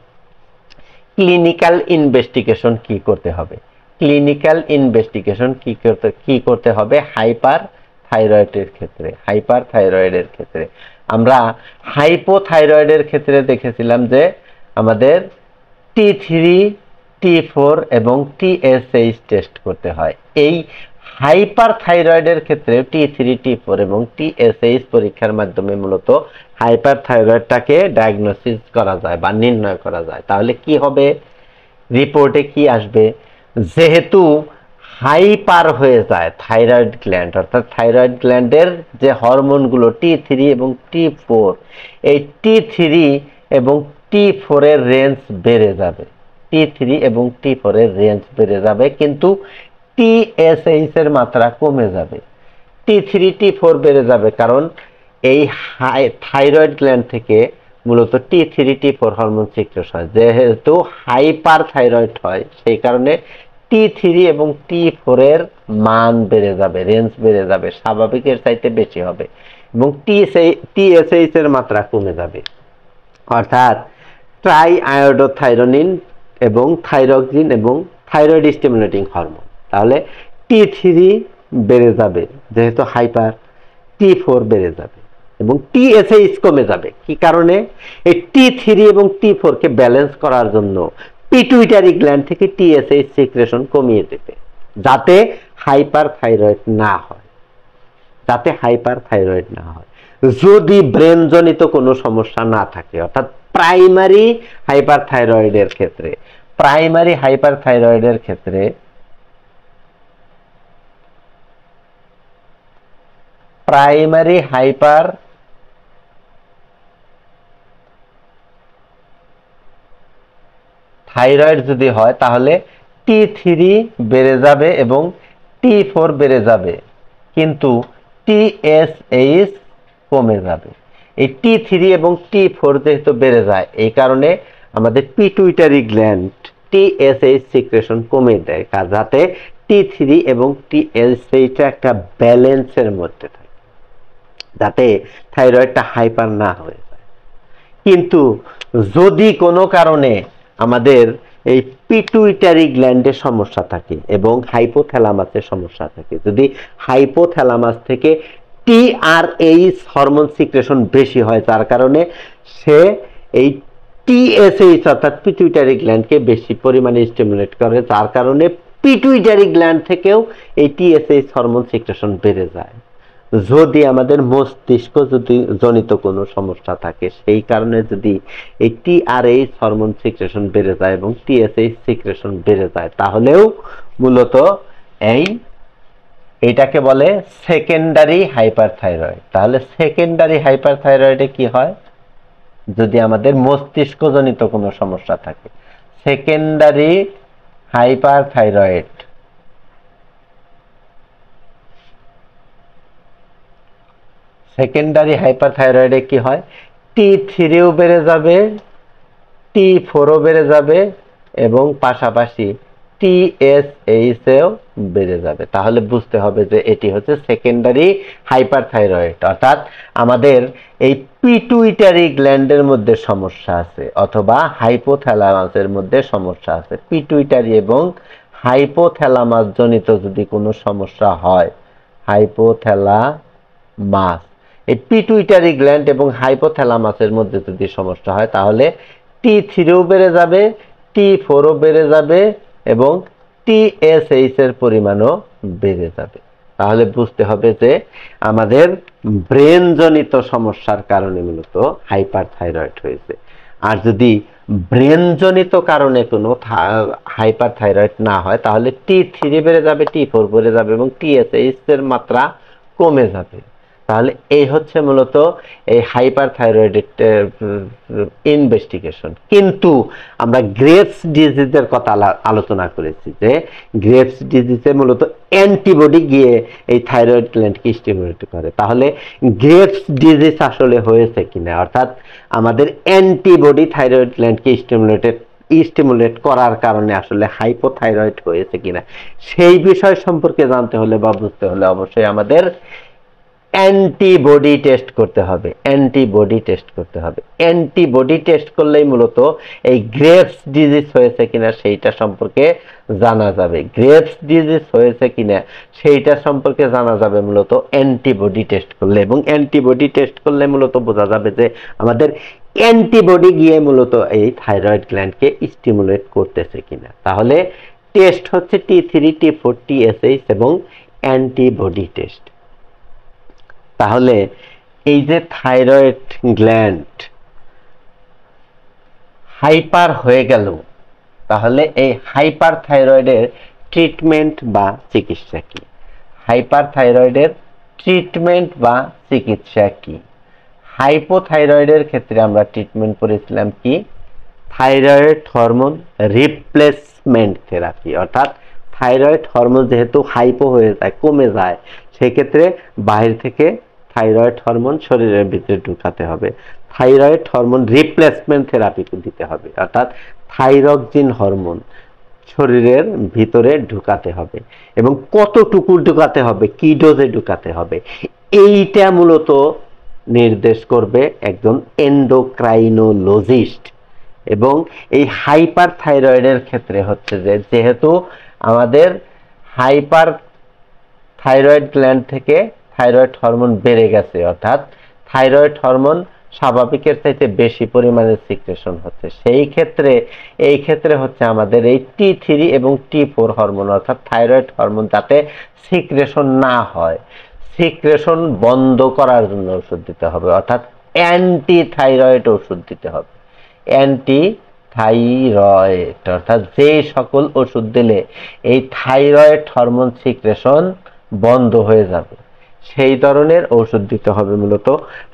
ক্লিনিক্যাল ইনভেস্টিগেশন কি করতে হবে? ক্লিনিক্যাল ইনভেস্টিগেশন কি করতে হবে হাইপারথাইরয়েডের ক্ষেত্রে? আমরা হাইপোথাইরয়েডের ক্ষেত্রে দেখেছিলাম যে আমাদের T3 T4 এবং TSH টেস্ট করতে হয়। এই হাইপারথাইরয়েডের ক্ষেত্রে T3 T4 এবং TSH পরীক্ষার মাধ্যমে মূলত হাইপারথাইরয়েডটাকে ডায়াগনোসিস করা যায় বা নির্ণয় করা যায়। তাহলে কি হবে? রিপোর্টে কি আসবে? যেহেতু হাইপার হয়ে যায় থাইরয়েড গ্ল্যান্ড, অর্থাৎ থাইরয়েড গ্ল্যান্ডের যে হরমোনগুলো T3 এবং T4, এই T3 এবং T4 এর রেঞ্জ বেড়ে যাবে, T3 এবং T4 এর রেঞ্জ বেড়ে যাবে, কিন্তু TSH এর মাত্রা কমে যাবে। T3 T4 বেড়ে যাবে কারণ এই থাইরয়েড গ্ল্যান্ড থেকে মূলত T3 T4 হরমোন সিক্রেট হয়। যেহেতু হাইপার থাইরয়েড হয় সেই কারণে T3 এবং T4 এর মান বেড়ে যাবে, রেঞ্জ বেড়ে যাবে, স্বাভাবিকের চাইতে বেশি হবে এবং TSH এর মাত্রা কমে যাবে। অর্থাৎ ট্রাই আয়োডোথাইরোনিন এবং থাইরক্সিন এবং থাইরয়েড স্টিমুলেটিং হরমোন। তাহলে T3 বেড়ে যাবে যেহেতু হাইপার, T4 বেড়ে যাবে এবং TSH কমে যাবে। কি কারণে? এই T3 এবং T4 কে ব্যালেন্স করার জন্য পিটুইটারি গ্ল্যান্ড থেকে TSH সিক্রেশন কমিয়ে দেবে, যাতে হাইপারথাইরয়েড না হয়, যদি ব্রেন জনিত কোনো সমস্যা না থাকে। অর্থাৎ প্রাইমারি হাইপারথাইরয়েডের ক্ষেত্রে প্রাইমারি হাইপার থাইরয়েড যদি হয় তাহলে T3 বেড়ে যাবে এবং T4 বেড়ে যাবে, কিন্তু TSH কমে যাবে। এই T3 এবং T4 যেহেতু বেড়ে যায়, এই কারণে আমাদের পিটুইটারি গ্ল্যান্ড TSH সিক্রেশন কমে দেয়, যাতে T3 এবং TSH একটা ব্যালেন্সের মধ্যে থাকে, যাতে থাইরয়েডটা হাইপার না হয়ে যায়। কিন্তু যদি কোনো কারণে আমাদের এই পিটুইটারি গ্ল্যান্ডের সমস্যা থাকে এবং হাইপোথ্যালামাসের সমস্যা থাকে, যদি হাইপোথ্যালামাস থেকে TRH হরমোন সিক্রেশন বেশি হয়, তার কারণে সে এই TSH অর্থাৎ পিটুইটারি গ্ল্যান্ডকে বেশি পরিমাণে স্টিমুলেট করে, যার কারণে পিটুইটারি গ্ল্যান্ড থেকেও এই TSH হরমোন সিক্রেশন বেড়ে যায়। যদি আমাদের মস্তিষ্ক জনিত কোনো সমস্যা থাকে, সেই কারণে যদি এই TRH হরমোন সিক্রেশন বেড়ে যায় এবং TSH সিক্রেশন বেড়ে যায়, তাহলেও মূলত এই এটাকে বলে সেকেন্ডারি হাইপারথাইরয়েড। তাহলে সেকেন্ডারি হাইপারথাইরয়েডে কি হয়, যদি আমাদের মস্তিষ্কজনিত কোনো সমস্যা থাকে, সেকেন্ডারি হাইপারথাইরয়েড সেকেন্ডারি হাইপারথাইরয়েডে কি হয়, T3ও বেড়ে যাবে, T4ও বেড়ে যাবে এবং পাশাপাশি TSH-ও বেড়ে যাবে। তাহলে বুঝতে হবে যে এটি হচ্ছে সেকেন্ডারি হাইপারথাইরয়েড, অর্থাৎ আমাদের এই পিটুইটারি গ্ল্যান্ডের মধ্যে সমস্যা আছে অথবা হাইপোথ্যালামাসের মধ্যে সমস্যা আছে। পিটুইটারি এবং হাইপোথ্যালামাস জনিত যদি কোনো সমস্যা হয়, হাইপোথ্যালামাস, এই পিটুইটারি গ্ল্যান্ড এবং হাইপোথ্যালামাসের মধ্যে যদি সমস্যা হয় তাহলে T3ও বেড়ে যাবে, T4ও বেড়ে যাবে এবং TSH এর পরিমাণও বেড়ে যাবে। তাহলে বুঝতে হবে যে আমাদের ব্রেন জনিত সমস্যার কারণে মূলত হাইপারথাইরয়েড হয়েছে। আর যদি ব্রেন জনিত কারণে কোনো হাইপারথাইরয়েড না হয় তাহলে T3 বেড়ে যাবে, T4 বেড়ে যাবে এবং TSH এর মাত্রা কমে যাবে। তাহলে এই হচ্ছে মূলত এই হাইপারথাইরয়েডের ইনভেস্টিগেশন। কিন্তু আমরা গ্রেভস ডিজিজের কথা আলোচনা করেছি যে গ্রেভস ডিজিজে মূলত অ্যান্টিবডি গিয়ে এই থাইরয়েড গ্ল্যান্ডকে স্টিমুলেট করে। তাহলে গ্রেভস ডিজিজ আসলে হয়েছে কিনা, অর্থাৎ আমাদের অ্যান্টিবডি থাইরয়েড গ্ল্যান্ডকে স্টিমুলেট করার কারণে আসলে হাইপোথাইরয়েড হয়েছে কিনা, সেই বিষয় সম্পর্কে জানতে হলে বা বুঝতে হলে অবশ্যই আমাদের অ্যান্টিবডি টেস্ট করতে হবে। অ্যান্টিবডি টেস্ট করলেই মূলত এই গ্রেভস ডিজিজ হয়েছে কিনা সেইটা সম্পর্কে জানা যাবে। গ্রেভস ডিজিজ হয়েছে কিনা সেইটা সম্পর্কে জানা যাবে মূলত অ্যান্টিবডি টেস্ট করলে, এবং অ্যান্টিবডি টেস্ট করলে মূলত বোঝা যাবে যে আমাদের অ্যান্টিবডি গিয়ে মূলত এই থাইরয়েড গ্ল্যান্ডকে স্টিমুলেট করতেছে কিনা। তাহলে টেস্ট হচ্ছে T3, T4, TSH এবং অ্যান্টিবডি টেস্ট। তাহলে এই যে থাইরয়েড গ্ল্যান্ড হাইপার হয়ে গেল, তাহলে এই হাইপার থাইরয়েডের ট্রিটমেন্ট বা চিকিৎসা কি? হাইপারথাইরয়েডের ট্রিটমেন্ট বা চিকিৎসা কি? হাইপোথাইরয়েডের ক্ষেত্রে আমরা ট্রিটমেন্ট করেছিলাম কি, থাইরয়েড হরমোন রিপ্লেসমেন্ট থেরাপি। অর্থাৎ থাইরয়েড হরমোন যেহেতু হাইপো হয়ে যায়, কমে যায়, সেক্ষেত্রে বাইরে থেকে থাইরয়েড হরমোন শরীরের ভিতরে ঢুকাতে হবে, থাইরয়েড হরমোন রিপ্লেসমেন্ট থেরাপি দিতে হবে। অর্থাৎ থাইরক্সিন হরমোন শরীরের ভিতরে ঢুকাতে হবে এবং কতটুকু ঢুকাতে হবে, কি ডোজে ঢুকাতে হবে, এইটা মূলত নির্দেশ করবে একজন এন্ডোক্রাইনোলজিস্ট। এবং এই হাইপার থাইরয়েডের ক্ষেত্রে হচ্ছে যে যেহেতু আমাদের হাইপার থাইরয়েড গ্ল্যান্ড থেকে থাইরয়েড হরমোন বেড়ে গেছে, অর্থাৎ থাইরয়েড হরমোন স্বাভাবিকের চাইতে বেশি পরিমাণে সিক্রেশন হচ্ছে, এই ক্ষেত্রে হচ্ছে আমাদের এই T3 এবং T4 হরমোন অর্থাৎ থাইরয়েড হরমোন যাতে সিক্রেশন না হয়, সিক্রেশন বন্ধ করার জন্য ওষুধ দিতে হবে, অর্থাৎ অ্যান্টি থাইরয়েড ওষুধ দিতে হবে। অ্যান্টি থাইরয়েড অর্থাৎ যে সকল ওষুধ দিলে এই থাইরয়েড হরমোন সিক্রেশন বন্ধ হয়ে যাবে, সেই ধরনের ওষুধ দিতে হবে মূলত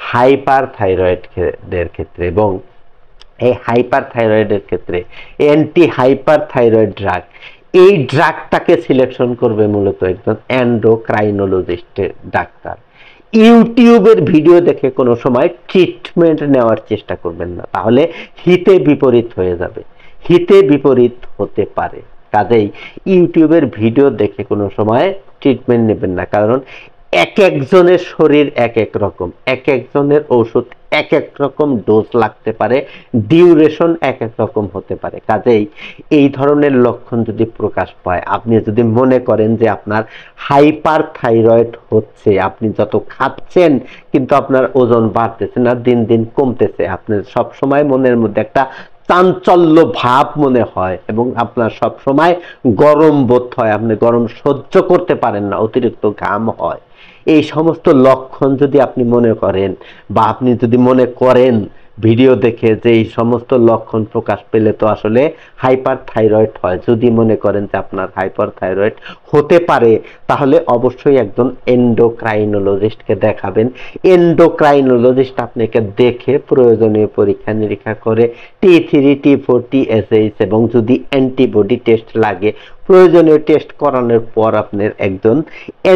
হাইপার থাইরয়েডের ক্ষেত্রে। এবং এই হাইপার থাইরয়েডের ক্ষেত্রে অ্যান্টি হাইপার থাইরয়েড ড্রাগ, এই ড্রাগটাকে সিলেকশন করবে মূলত একজন এন্ডোক্রাইনোলজিস্টের ডাক্তার। ইউটিউবের ভিডিও দেখে কোনো সময় ট্রিটমেন্ট নেওয়ার চেষ্টা করবেন না, তাহলে হিতে বিপরীত হয়ে যাবে, হিতে বিপরীত হতে পারে। কাজেই ইউটিউবের ভিডিও দেখে কোনো সময় ট্রিটমেন্ট নেবেন না, কারণ এক একজনের শরীর এক এক রকম, এক একজনের ওষুধ এক এক রকম ডোজ লাগতে পারে, ডিউরেশন এক এক রকম হতে পারে। কাজেই এই ধরনের লক্ষণ যদি প্রকাশ পায়, আপনি যদি মনে করেন যে আপনার হাইপার থাইরয়েড হচ্ছে, আপনি যত খাচ্ছেন কিন্তু আপনার ওজন বাড়তেছে না, দিন দিন কমতেছে, আপনার সব সময় মনের মধ্যে একটা চাঞ্চল্য ভাব মনে হয় এবং আপনার সব সময় গরম বোধ হয়, আপনি গরম সহ্য করতে পারেন না, অতিরিক্ত ঘাম হয়, এই সমস্ত লক্ষণ যদি আপনি মনে করেন বা আপনি যদি মনে করেন ভিডিও দেখে যে এই সমস্ত লক্ষণ প্রকাশ পেলে তো আসলে হাইপার থাইরয়েড হয়। যদি মনে করেন যে আপনার হাইপার থাইরয়েড হতে পারে, তাহলে অবশ্যই একজন এন্ডোক্রাইনোলজিস্টকে দেখাবেন। এন্ডোক্রাইনোলজিস্ট আপনাকে দেখে প্রয়োজনীয় পরীক্ষা নিরীক্ষা করে T3, T4, TSH এবং যদি অ্যান্টিবডি টেস্ট লাগে প্রয়োজনীয় টেস্ট করানোর পর আপনার একজন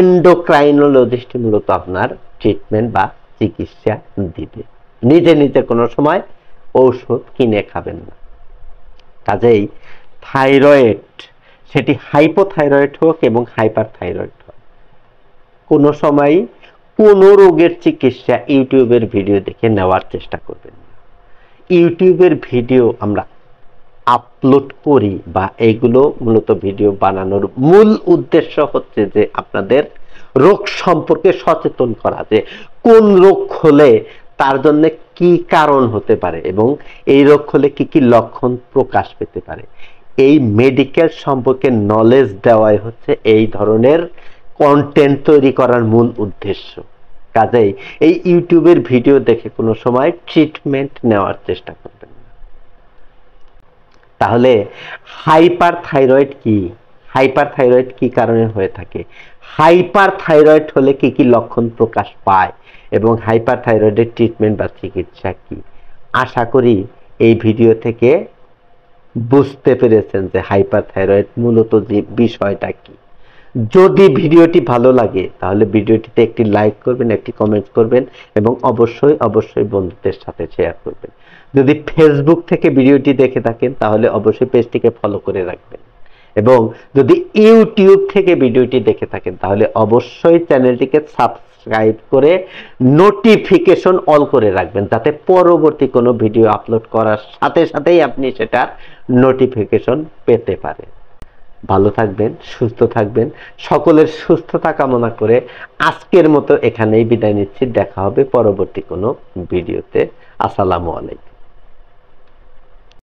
এন্ডোক্রাইনোলজিস্ট মূলত আপনার ট্রিটমেন্ট বা চিকিৎসা দিবে। নিজে নিজে কোনো সময় ঔষধ কিনে খাবেন না। কাজেই থাইরয়েড, সেটি হাইপোথাইরয়েড হোক এবং হাইপার থাইরয়েড হোক, কোনো সময় কোনো রোগের চিকিৎসা ইউটিউবের ভিডিও দেখে নেওয়ার চেষ্টা করবেন না। ইউটিউবের ভিডিও আমরা আপলোড করি বা এইগুলো মূলত ভিডিও বানানোর মূল উদ্দেশ্য হচ্ছে যে আপনাদের রোগ সম্পর্কে সচেতন করা, যে কোন রোগ হলে তার জন্য কি কারণ হতে পারে এবং এই রোগ হলে কি কি লক্ষণ প্রকাশ পেতে পারে, এই মেডিকেল সম্পর্কে নলেজ দেওয়াই হচ্ছে এই ধরনের কন্টেন্ট তৈরি করার মূল উদ্দেশ্য। কাজেই এই ইউটিউবের ভিডিও দেখে কোনো সময় ট্রিটমেন্ট নেওয়ার চেষ্টা করবেন না। তাহলে হাইপার থাইরয়েড কি, হাইপার থাইরয়েড কি কারণে হয়ে থাকে, হাইপার থাইরয়েড হলে কি কি লক্ষণ প্রকাশ পায় এবং হাইপার থাইরয়েডের ট্রিটমেন্ট বা চিকিৎসা কি, আশা করি এই ভিডিও থেকে বুঝতে পেরেছেন যে হাইপার থাইরয়েড মূলত যে বিষয়টা কি। যদি ভিডিওটি ভালো লাগে তাহলে ভিডিওটিতে একটি লাইক করবেন, একটি কমেন্ট করবেন এবং অবশ্যই অবশ্যই বন্ধুদের সাথে শেয়ার করবেন। যদি ফেসবুক থেকে ভিডিওটি দেখে থাকেন তাহলে অবশ্যই পেজটিকে ফলো করে রাখবেন এবং যদি ইউটিউব থেকে ভিডিওটি দেখে থাকেন তাহলে অবশ্যই চ্যানেলটিকে সাবস্ক্রাইব করে নোটিফিকেশন অল করে রাখবেন, যাতে পরবর্তী কোনো ভিডিও আপলোড করার সাথে সাথেই আপনি সেটার নোটিফিকেশন পেতে পারেন। ভালো থাকবেন, সুস্থ থাকবেন, সকলের সুস্থতা কামনা করে আজকের মতো এখানেই বিদায় নিচ্ছি। দেখা হবে পরবর্তী কোনো ভিডিওতে। আসসালামু আলাইকুম।